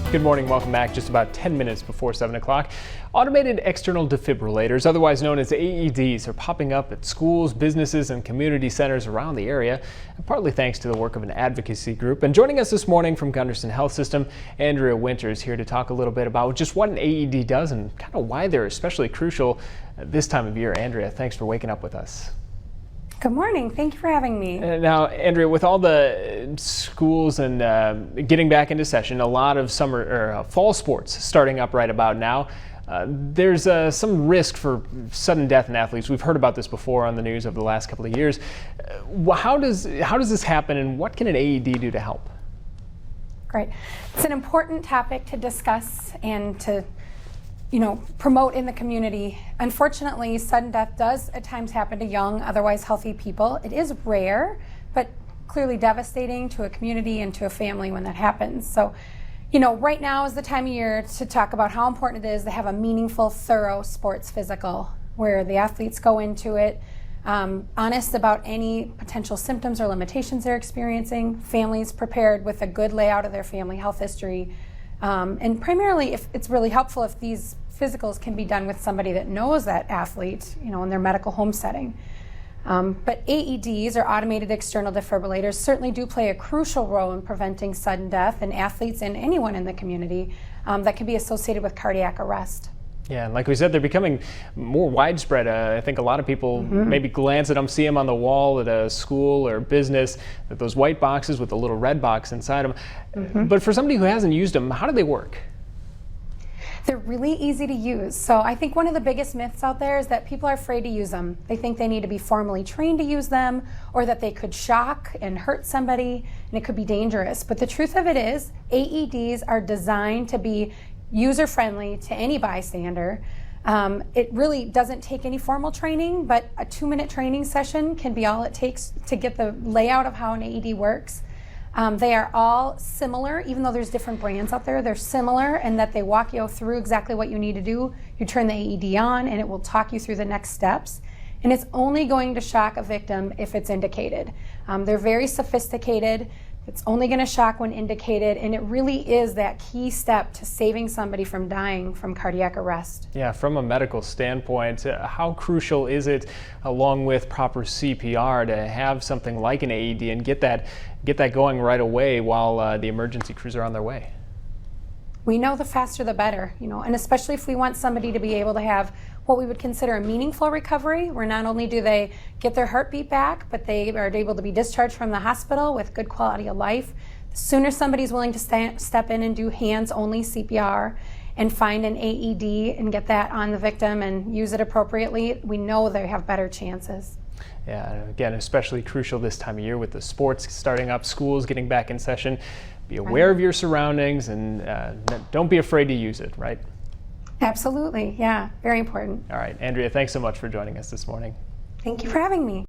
Good morning, welcome back. Just about 10 minutes before 7 o'clock. Automated external defibrillators, otherwise known as AEDs, are popping up at schools, businesses, and community centers around the area, partly thanks to the work of an advocacy group. And joining us this morning from Gunderson Health System, Andrea Winters, here to talk a little bit about just what an AED does and kind of why they're especially crucial at this time of year. Andrea, thanks for waking up with us. Good morning. Thank you for having me. Now, Andrea, with all the schools and getting back into session, a lot of summer or fall sports starting up right about now, there's some risk for sudden death in athletes. We've heard about this before on the news over the last couple of years. How does this happen, and what can an AED do to help? Great. It's an important topic to discuss and to promote in the community. Unfortunately, sudden death does at times happen to young, otherwise healthy people. It is rare, but clearly devastating to a community and to a family when that happens. So, right now is the time of year to talk about how important it is to have a meaningful, thorough sports physical where the athletes go into it, honest about any potential symptoms or limitations they're experiencing, families prepared with a good layout of their family health history. And primarily, if it's really helpful if these physicals can be done with somebody that knows that athlete, in their medical home setting. But AEDs, or automated external defibrillators, certainly do play a crucial role in preventing sudden death in athletes and anyone in the community that can be associated with cardiac arrest. Yeah, and like we said, they're becoming more widespread. I think a lot of people maybe glance at them, see them on the wall at a school or business, those white boxes with the little red box inside them. But for somebody who hasn't used them, how do they work? They're really easy to use. So I think one of the biggest myths out there is that people are afraid to use them. They think they need to be formally trained to use them, or that they could shock and hurt somebody, and it could be dangerous. But the truth of it is, AEDs are designed to be user-friendly to any bystander. It really doesn't take any formal training, but a 2-minute training session can be all it takes to get the layout of how an AED works. They are all similar, even though there's different brands out there. They're similar in that they walk you through exactly what you need to do. You turn the AED on and it will talk you through the next steps. And it's only going to shock a victim if it's indicated. They're very sophisticated. It's only going to shock when indicated, and it really is that key step to saving somebody from dying from cardiac arrest. Yeah, from a medical standpoint, how crucial is it, along with proper CPR, to have something like an AED and get that going right away while the emergency crews are on their way? We know the faster the better, and especially if we want somebody to be able to have what we would consider a meaningful recovery, where not only do they get their heartbeat back, but they are able to be discharged from the hospital with good quality of life. The sooner somebody's willing to step in and do hands-only CPR and find an AED and get that on the victim and use it appropriately, we know they have better chances. Yeah, and again, especially crucial this time of year with the sports starting up, schools getting back in session. Be aware of your surroundings and don't be afraid to use it, right? Absolutely, yeah, very important. All right, Andrea, thanks so much for joining us this morning. Thank you for having me.